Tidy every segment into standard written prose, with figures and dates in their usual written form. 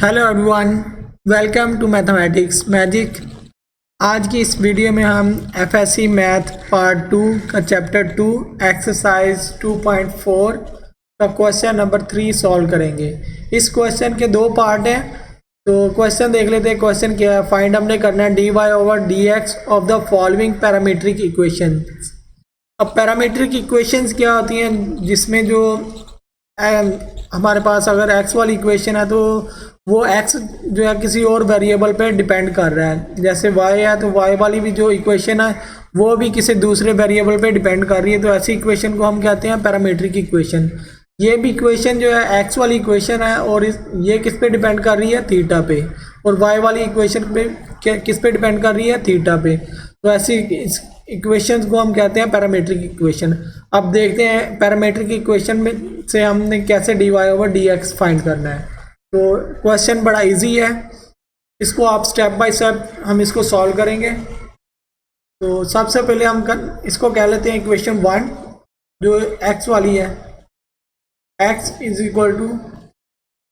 Hello everyone, welcome to mathematics magic. आज की इस वीडियो में हम एफएससी मैथ पार्ट 2 का चैप्टर 2 एक्सरसाइज 2.4 का क्वेश्चन नंबर 3 सॉल्व करेंगे। इस क्वेश्चन के दो पार्ट हैं, तो क्वेश्चन देख लेते हैं। क्वेश्चन क्या है? फाइंड हमने करना है dy over dx of the following parametric equation. अब पैरामीट्रिक इक्वेशंस क्या होती हैं? जिसमें जो हमारे पास अगर x वाली इक्वेशन है तो वो x जो है किसी और वेरिएबल पे डिपेंड कर रहा है। जैसे y है तो y वाली भी जो इक्वेशन है वो भी किसी दूसरे वेरिएबल पे डिपेंड कर रही है, तो ऐसी इक्वेशन को हम कहते हैं पैरामीट्रिक इक्वेशन। ये भी इक्वेशन जो है x वाली इक्वेशन है और ये किस पे डिपेंड कर रही है? थीटा पे। और y वाली इक्वेशन पे किस पे डिपेंड कर रही है? थीटा पे। तो ऐसी इक्वेशंस को हम कहते हैं पैरामीट्रिक इक्वेशन। अब देखते हैं पैरामीट्रिक इक्वेशन में से हमने कैसे dy ओवर dx फाइंड करना है। तो क्वेश्चन बड़ा इजी है, इसको आप स्टेप बाय स्टेप हम इसको सॉल्व करेंगे। तो सबसे पहले हम इसको कह लेते हैं इक्वेशन 1 जो x वाली है। x is equal to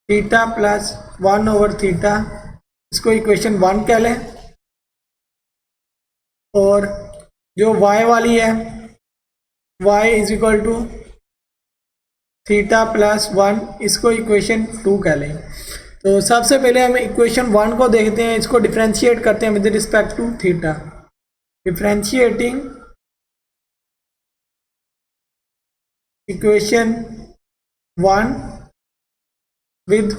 theta plus 1 over theta, इसको इक्वेशन 1 कह लें। और जो y वाली है y is equal to theta plus 1, इसको इक्वेशन 2 कह लें। तो सबसे पहले हम इक्वेशन 1 को देखते हैं, इसको डिफरेंशिएट करते हैं with respect to theta. Differentiating equation 1 with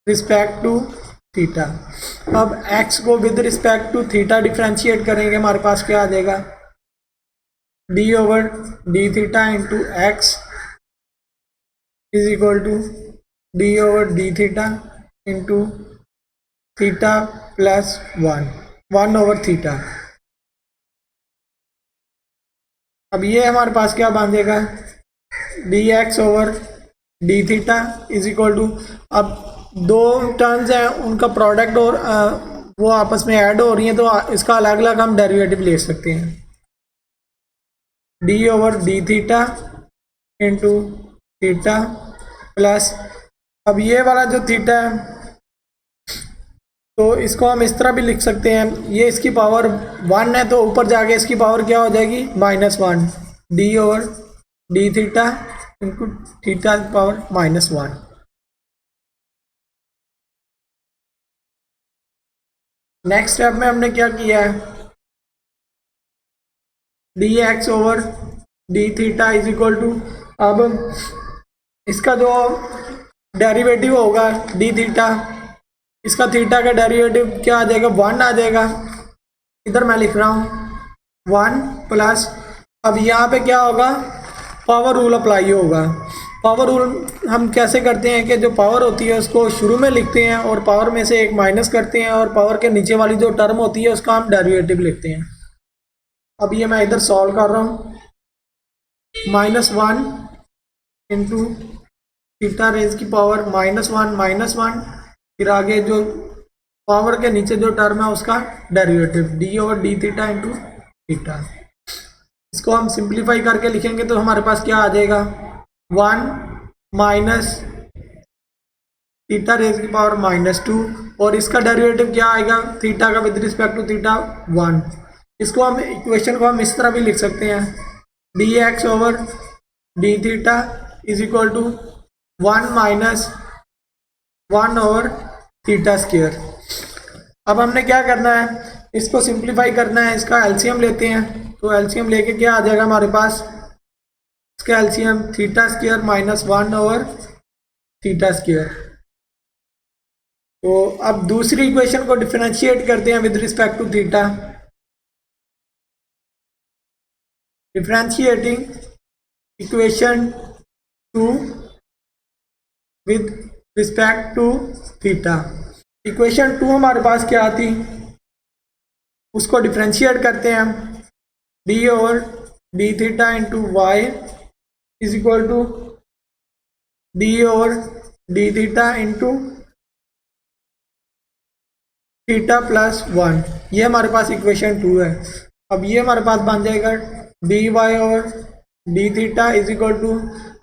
respect to theta. अब x को with respect to theta differentiate करेंगे, हमारे पास क्या आ जाएगा? D over d theta into x is equal to d over d theta into theta plus 1 over theta. अब ये हमारे पास क्या बन जाएगा? D x over d theta is equal to, अब दो टर्म्स हैं उनका प्रोडक्ट और वो आपस में ऐड हो रही हैं, तो इसका अलग अलग हम डेरिवेटिव ले सकते हैं। D over d theta into theta plus, अब ये वाला जो थीटा है तो इसको हम इस तरह भी लिख सकते हैं, ये इसकी पावर 1 है तो ऊपर जाके इसकी पावर क्या हो जाएगी? -1। D over d theta into theta power -1। Next step में हमने क्या किया है? D x over d theta is equal to, अब इसका जो डेरिवेटिव होगा डी थीटा, इसका थीटा का डेरिवेटिव क्या आ जाएगा? 1 आ जाएगा। इधर मैं लिख रहा हूँ 1 प्लस, अब यहाँ पे क्या होगा? पावर रूल अप्लाई होगा। पावर रूल हम कैसे करते हैं कि जो पावर होती है उसको शुरू में लिखते हैं और पावर में से एक माइनस करते हैं और पावर के नीचे वाली जो टर्म होती है उसका हम डेरिवेटिव लिखते हैं। अब ये मैं इधर सॉल्व कर रहा हूँ, -1 इंटू थीटा रेज की पावर -1, फिर आगे जो पावर के नीचे जो टर्म है उसका derivative D over d theta into theta. इसको हम सिंप्लीफाई करके लिखेंगे तो हमारे पास क्या आ जाएगा? 1 माइनस थीटा रेज की पावर -2, और इसका डेरिवेटिव क्या आएगा थीटा का विद रिस्पेक्ट टू थीटा? 1। इसको हम इक्वेशन को हम इस तरह भी लिख सकते हैं, d x over d theta is equal to 1 minus 1 over theta square. अब हमने क्या करना है? इसको सिंप्लीफाई करना है, इसका एलसीएम लेते हैं। तो एलसीएम लेके क्या आ जाएगा हमारे पास? इसका LCM theta square -1 over theta square. तो अब दूसरी इक्वेशन को डिफरेंशिएट करते हैं with respect to theta. Differentiating equation 2 with respect to theta. Equation 2 हमारे पास क्या आती? उसको डिफरेंशिएट करते हैं हम, d over d theta into y is equal to d over d theta into theta plus 1। ये हमारे पास इक्वेशन 2 है। अब ये हमारे पास बन जाएगा d y over d theta is equal to,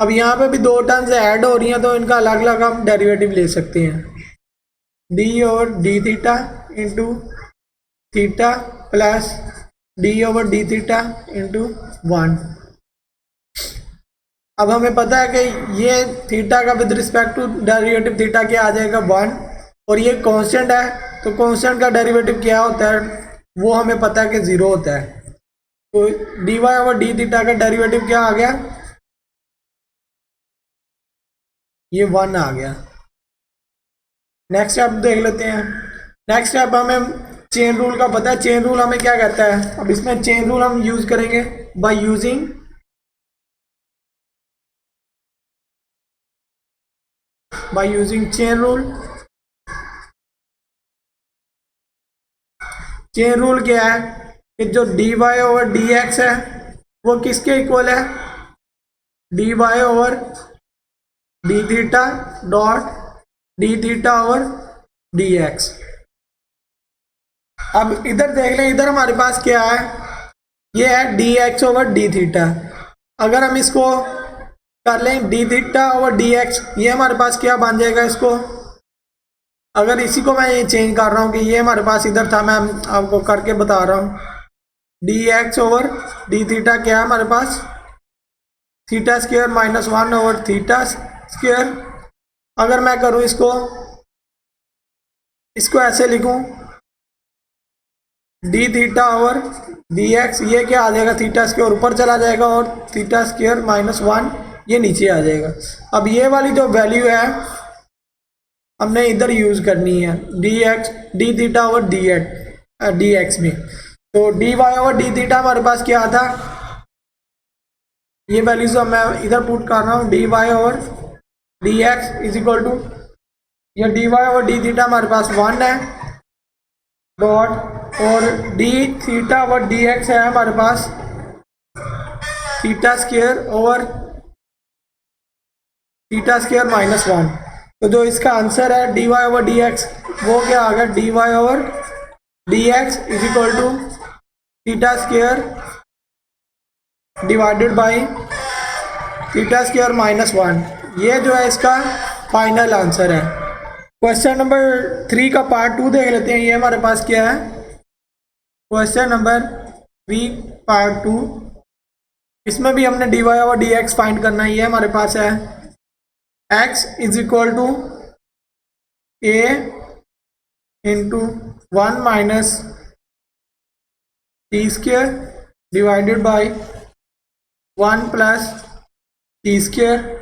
अब यहाँ पे भी दो टर्म्स ऐड हो रही हैं तो इनका अलग अलग हम डेरिवेटिव ले सकते हैं। D over d theta into theta plus d over d theta into 1। अब हमें पता है कि ये थीटा का with respect to derivative theta क्या आ जाएगा 1, और ये कांस्टेंट है, तो कांस्टेंट का डेरिवेटिव क्या होता है वो हमें पता है कि 0 होता है। तो d y over d theta का डेरिवेटिव क्या आ गया, ये 1 आ गया। नेक्स्ट स्टेप देख लेते हैं। नेक्स्ट स्टेप हमें चेन रूल का पता है। चेन रूल हमें क्या कहता है, अब इसमें चेन रूल हम यूज करेंगे by using chain rule. Chain rule क्या है कि जो d y over d x है वो किसके इक्वल है, d y over d theta dot d theta over d x. अब इधर देख लें, इधर हमारे पास क्या है, ये है d x over d theta. अगर हम इसको कर लें D theta over d x, ये हमारे पास क्या बन जाएगा, इसको अगर इसी को मैं ये चेंज कर रहा हूँ कि ये हमारे पास इधर था, मैं आपको करके बता रहा हूँ, d x over d theta क्या है हमारे पास, theta square minus 1 over theta square. अगर मैं करूँ इसको ऐसे लिखूँ, d theta over d x, ये क्या आ जाएगा, थीटा स्क्वायर ऊपर चला जाएगा और थीटा स्क्वायर माइनस 1 ये नीचे आ जाएगा। अब ये वाली जो वैल्यू है हमने इधर यूज करनी है, d theta over d x में। तो d y over d theta हमारे पास क्या था, ये वैल्यूज मैं इधर पुट कर रहा हूँ, d y over d x is equal to, ये d y over d theta हमारे पास 1 है डॉट, और d theta over d x है हमारे पास theta square over theta square minus 1। तो जो इसका आंसर है d y over d x वो क्या आ गया, d y over d x is equal to theta square divided by theta square minus 1। ये जो है इसका फाइनल आंसर है। क्वेश्चन नंबर 3 का पार्ट 2 देख लेते हैं। ये हमारे पास क्या है, क्वेश्चन नंबर 3 पार्ट 2, इसमें भी हमने d y over d x find करना है। ये हमारे पास है x is equal to a into 1 minus t square divided by 1 plus t square,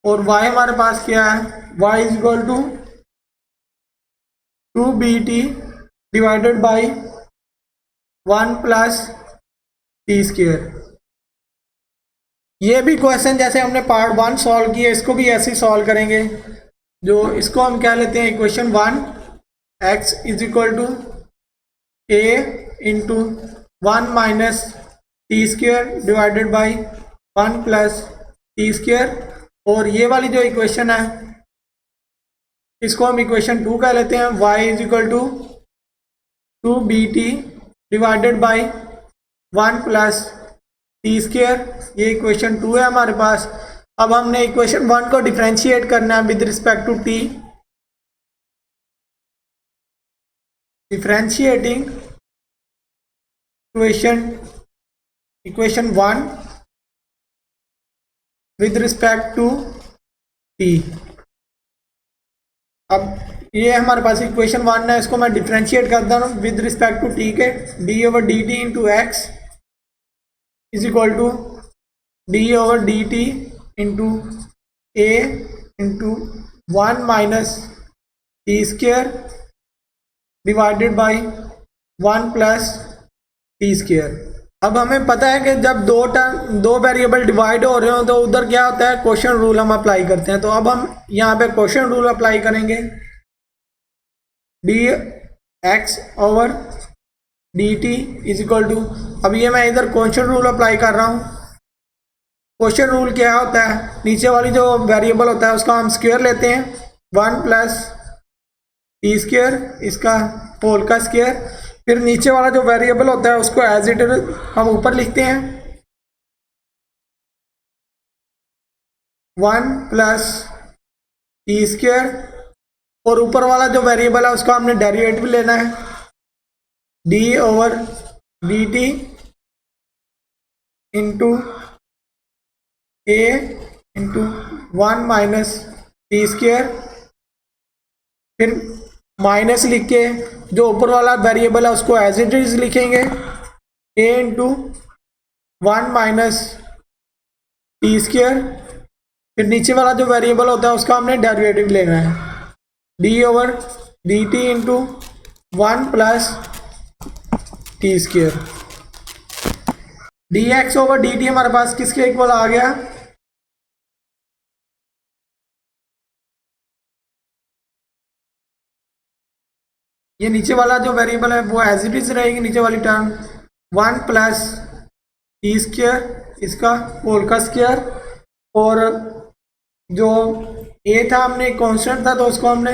और y हमारे पास क्या है, y is equal to 2bt divided by 1 plus t square. ये भी क्वेश्चन जैसे हमने पार्ट 1 सॉल्व किया, इसको भी ऐसे ही सॉल्व करेंगे। जो इसको हम क्या लेते हैं, equation 1, x is equal to a into 1 minus t square divided by 1 plus t square, और ये वाली जो इक्वेशन है इसको हम इक्वेशन 2 कह लेते हैं, y is equal to 2bt divided by 1 plus t square. ये इक्वेशन 2 है हमारे पास। अब हमने इक्वेशन 1 को डिफरेंशिएट करना है with respect to t। Differentiating equation 1 with respect to t। अब ये हमारे पास इक्वेशन 1 है, इसको मैं डिफरेंशिएट करता हूँ विद रिस्पेक्ट टू t के, d over d t into x is equal to d over d t into A into 1 minus t square divided by 1 plus t square. अब हमें पता है कि जब दो वेरिएबल डिवाइड हो रहे हो तो उधर क्या होता है, क्वोशिएंट रूल हम अप्लाई करते हैं। तो अब हम यहाँ पे क्वोशिएंट रूल अप्लाई करेंगे, d x over d t is equal to, अब ये मैं इधर क्वोशिएंट रूल अप्लाई कर रहा हूँ। क्वोशिएंट रूल क्या होता है, नीचे वाली जो वेरिएबल होता है उसका हम स्क्वायर लेते हैं, 1 प्लस टी स्क्वायर इसका होल का स्क्वायर, फिर नीचे वाला जो वेरिएबल होता है उसको एज इट इज हम ऊपर लिखते हैं, 1 प्लस टी स्क्वायर और ऊपर वाला जो वेरिएबल है उसका हमने डेरिवेटिव लेना है, d over d t into ए इंटू 1 माइनस टी स्क्वेयर, फिर माइनस लिख के जो ऊपर वाला वेरिएबल है उसको एज इट इज लिखेंगे, ए इंटू 1 माइनस टी स्क्वेयर, फिर नीचे वाला जो वेरिएबल होता है उसका हमने डेरिवेटिव लेना है, d over d t into 1 plus t square. D x over d T हमारे पास किसके इक्वल आ गया, ये नीचे वाला जो वेरिएबल है वो एज इट इज रहेगी, नीचे वाली टर्म 1 प्लस टी स्क्वेयर, इसका होल का स्क्वायर, और जो ए था हमने कांस्टेंट था तो उसको हमने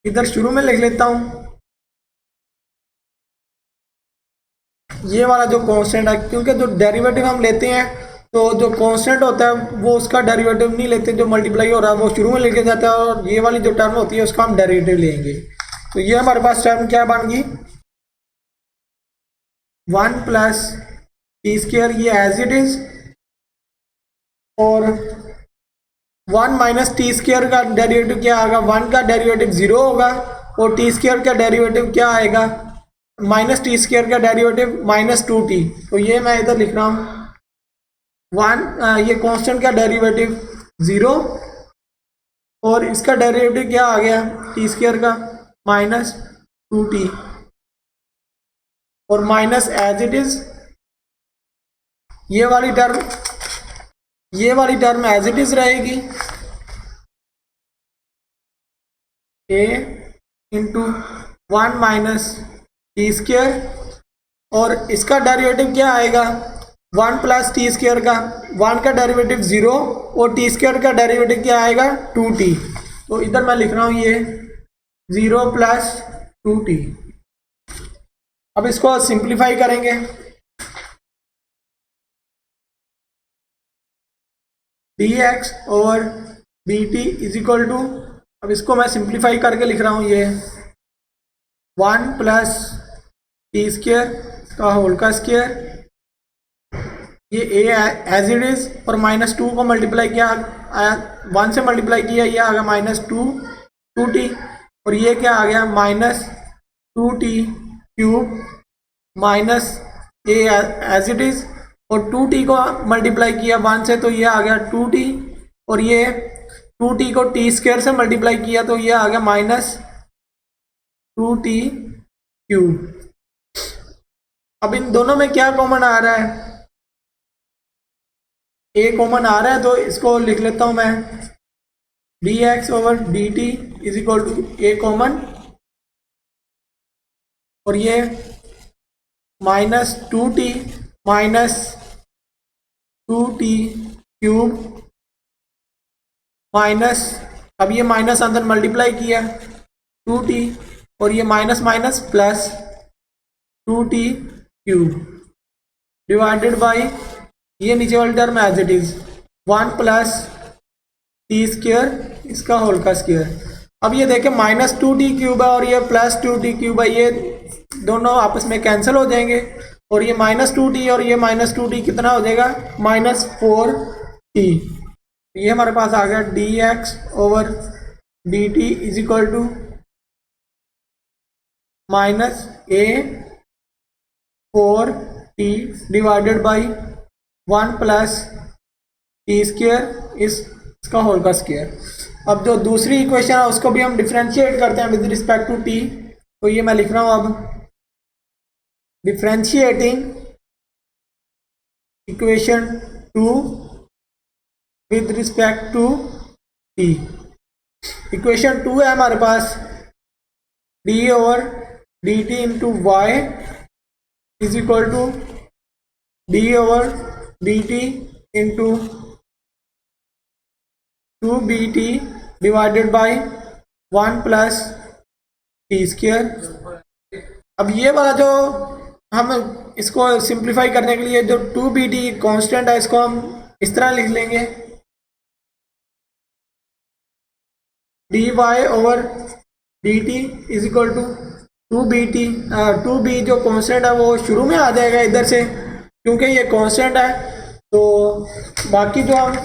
इधर शुरू में लिख लेता हूँ, ये वाला जो कांस्टेंट है, क्योंकि जो डेरिवेटिव हम लेते हैं तो जो कांस्टेंट होता है वो उसका डेरिवेटिव नहीं लेते, जो मल्टीप्लाई हो रहा है वो शुरू में लेके जाता है, और ये वाली जो टर्म होती है उसका हम डेरिवेटिव लेंगे। तो ये हमारे पास टर्म क्या बन गई, 1 प्लस टी स्क्वेयर, ये एज इट इज, और 1 माइनस टी स्क्वेयर का डेरिवेटिव क्या आएगा, 1 का डेरिवेटिव 0 होगा, और टी स्क्वेयर का डेरिवेटिव क्या आएगा, माइनस टी स्क्वेयर का डेरिवेटिव माइनस 2t। तो ये मैं इधर लिख रहा हूँ 1, ये कांस्टेंट का डेरिवेटिव 0, और इसका डेरिवेटिव क्या आ गया टी स्क्वेयर का माइनस 2t, और माइनस एज इट इज ये वाली टर्म एज इट इज रहेगी, a into 1 minus t square, और इसका डेरिवेटिव क्या आएगा 1 प्लस टी स्क्वेयर का, 1 का डेरिवेटिव 0 और टी स्क्वेयर का डेरिवेटिव क्या आएगा 2t। तो इधर मैं लिख रहा हूँ ये 0 प्लस 2t। अब इसको सिंप्लीफाई करेंगे, d x over d t is equal to, अब इसको मैं सिंप्लीफाई करके लिख रहा हूँ ये 1 प्लस टी स्क्वेयर का होल का स्क्वेयर, ये ए एज इट इज, और माइनस 2 को मल्टीप्लाई किया, 1 से मल्टीप्लाई किया, ये आ गया माइनस 2t, और ये क्या आ गया minus 2t cube minus a as it is, और 2t को मल्टीप्लाई किया 1 से तो ये आ गया 2t, और ये 2t को टी स्क्वेयर से मल्टीप्लाई किया तो ये आ गया माइनस 2t क्यूब। अब इन दोनों में क्या कॉमन आ रहा है, ए कॉमन आ रहा है, तो इसको लिख लेता हूं मैं, d x over d t is equal to a common, और ये minus 2t minus 2t cube minus, अब ये माइनस अंदर मल्टीप्लाई किया 2t, और ये minus minus plus 2t cube divided by ये नीचे वाली term as it is 1 plus t square, इसका होल का स्क्वेयर। अब ये देखें माइनस 2t क्यूब है और ये प्लस 2t क्यूब है, ये दोनों आपस में कैंसिल हो जाएंगे, और ये माइनस 2t और ये माइनस 2t कितना हो जाएगा माइनस 4t। ये हमारे पास आ गया d x over d t is equal to minus a 4t divided by 1 plus t square, इसका होल का स्क्वेयर। अब जो दूसरी इक्वेशन है उसको भी हम डिफ्रेंशिएट करते हैं विद रिस्पेक्ट टू टी, तो ये मैं लिख रहा हूँ अब differentiating equation 2 with respect to t. Equation 2 है हमारे पास d over d t into y is equal to d over d t into 2bt divided by 1 plus t square. अब ये वाला जो हम इसको सिंप्लीफाई करने के लिए जो 2bt कांस्टेंट है इसको हम इस तरह लिख लेंगे, d y over d t is equal to two b t. Two b जो कॉन्स्टेंट है वो शुरू में आ जाएगा इधर से, क्योंकि ये कॉन्स्टेंट है, तो बाकी जो हम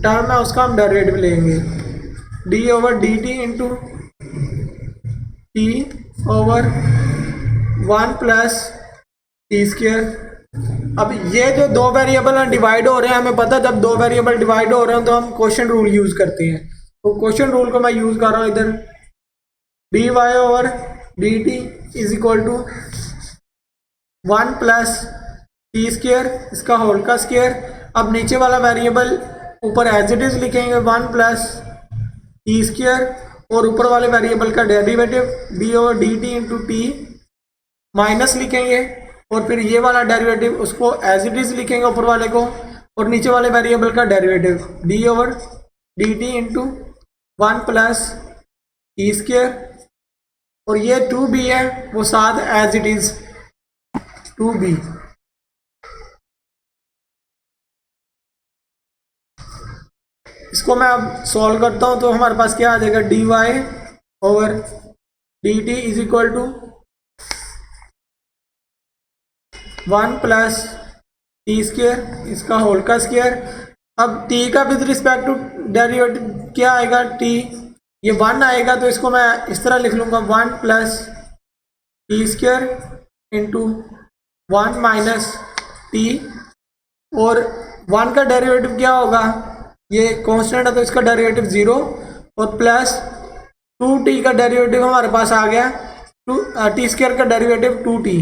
टर्म है उसका हम डेरिवेटिव लेंगे। D over d t into T over 1 plus t square. अब ये जो दो वेरिएबल हैं डिवाइड हो रहे हैं, हमें पता है जब दो वेरिएबल डिवाइड हो रहे हैं तो हम क्वोशिएंट रूल यूज करते हैं, तो क्वोशिएंट रूल को मैं यूज कर रहा हूँ इधर। D y over d t is equal to 1 plus t square, इसका होल का स्क्वेयर। अब नीचे वाला वेरिएबल ऊपर एज इट इज लिखेंगे 1 प्लस टी स्क्वेयर, और ऊपर वाले वेरिएबल का derivative D over d t into T minus लिखेंगे, और फिर ये वाला डेरिवेटिव उसको एज इट इज लिखेंगे ऊपर वाले को, और नीचे वाले वेरिएबल का derivative D over d t into 1 plus t square, और ये 2b है वो साथ एज इट इज 2b। इसको मैं अब सॉल्व करता हूं तो हमारे पास क्या आ जाएगा, d y over d t is equal to 1 plus t square, इसका होल का स्क्वेयर। अब t का विद रिस्पेक्ट टू डेरिवेटिव क्या आएगा, t ये 1 आएगा, तो इसको मैं इस तरह लिख लूँगा 1 plus t square into 1 minus T, और 1 का डेरिवेटिव क्या होगा, ये कांस्टेंट है तो इसका डेरिवेटिव 0, और प्लस 2t का डेरिवेटिव हमारे पास आ गया, टी स्क्वेयर का डेरिवेटिव 2t,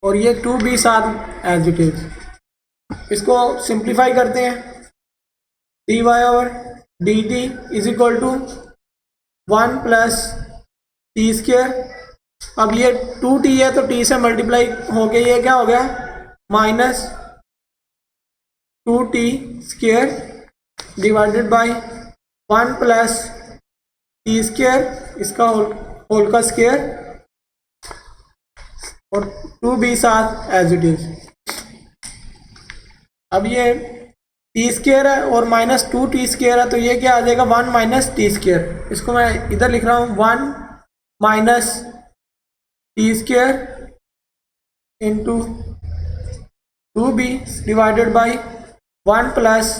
और ये 2b साथ एज इट इज। इसको सिंप्लीफाई करते हैं, d y over d t is equal to 1 plus t square. अब ये 2t है तो t से मल्टीप्लाई होके ये क्या हो गया, minus 2t square divided by 1 plus t square, इसका होल का स्क्वेयर, और 2b साथ एज इट इज। अब ये टी स्क्वेयर है और माइनस 2t स्क्वेयर है, तो ये क्या आ जाएगा, 1 माइनस टी स्क्वेयर। इसको मैं इधर लिख रहा हूँ 1 minus t square into 2b divided by 1 plus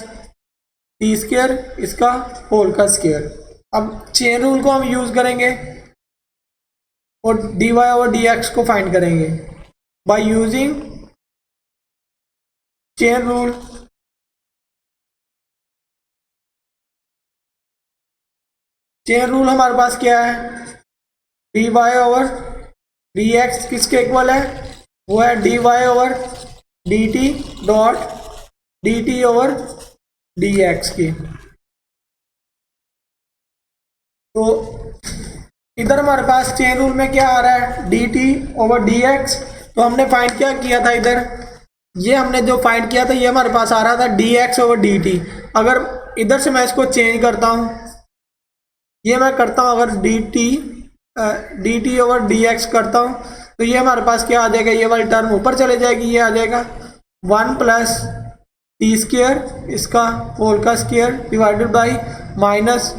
t square, इसका होल का स्क्वेयर। अब चेन रूल को हम यूज करेंगे और d y over d x को फाइंड करेंगे by using chain rule. Chain rule हमारे पास क्या है, d y over d x किसके इक्वल है, वो है d y over d t dot d t over d x की। तो इधर हमारे पास चेन रूल में क्या आ रहा है, D t over d x. तो हमने फाइंड क्या किया था, इधर ये हमने जो फाइंड किया था ये हमारे पास आ रहा था D x over d T. अगर इधर से मैं इसको चेंज करता हूँ, ये मैं करता हूँ अगर D t over d x करता हूँ, तो ये हमारे पास क्या आ जाएगा, ये वाली टर्म ऊपर चले जाएगी, ये आ जाएगा 1 प्लस टी स्क्वेयर, इसका होल का square divided by minus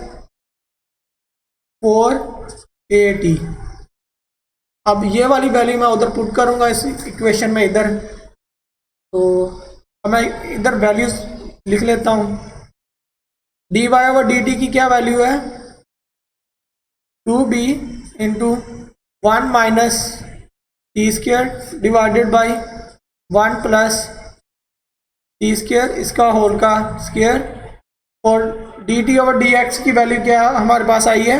4at। अब ये वाली वैल्यू मैं उधर पुट करूंगा इस इक्वेशन में इधर, तो मैं इधर वैल्यूज लिख लेता हूँ। D y over d t की क्या वैल्यू है, 2b into 1 minus t square divided by 1 plus t square, इसका होल का स्क्वेयर, और d t over d x की वैल्यू क्या हमारे पास आई है,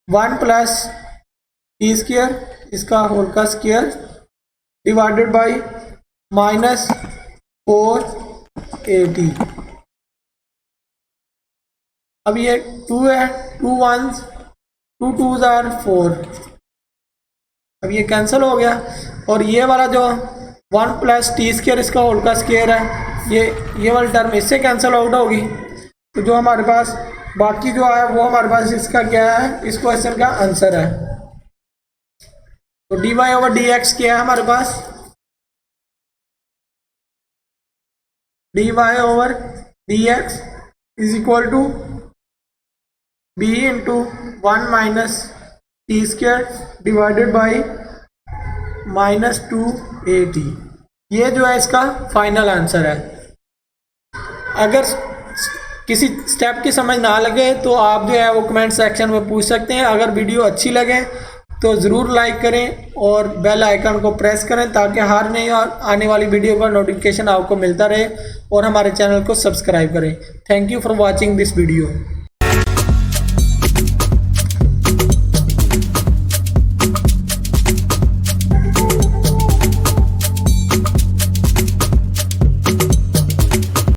1 प्लस टी स्क्वेयर, इसका होल का square divided by minus 4at। अब ये 2 है, 2 1s 2 2s आर 4, अब ये कैंसिल हो गया, और ये वाला जो 1 प्लस टी स्क्वेयर इसका होल का स्क्वेयर है, ये वाली टर्म इससे कैंसिल आउट होगी। तो जो हमारे पास बाकी जो है वो हमारे पास इसका क्या है, इस क्वेश्चन का आंसर है। तो d y over d x क्या है हमारे पास, d y over dx is equal to b into 1 minus t square divided by -2at। ये जो है इसका फाइनल आंसर है। अगर किसी स्टेप की समझ ना लगे तो आप जो है वो कमेंट सेक्शन में पूछ सकते हैं। अगर वीडियो अच्छी लगे तो ज़रूर लाइक करें और बेल आइकन को प्रेस करें ताकि हर नई और आने वाली वीडियो का नोटिफिकेशन आपको मिलता रहे, और हमारे चैनल को सब्सक्राइब करें। Thank you for watching this video.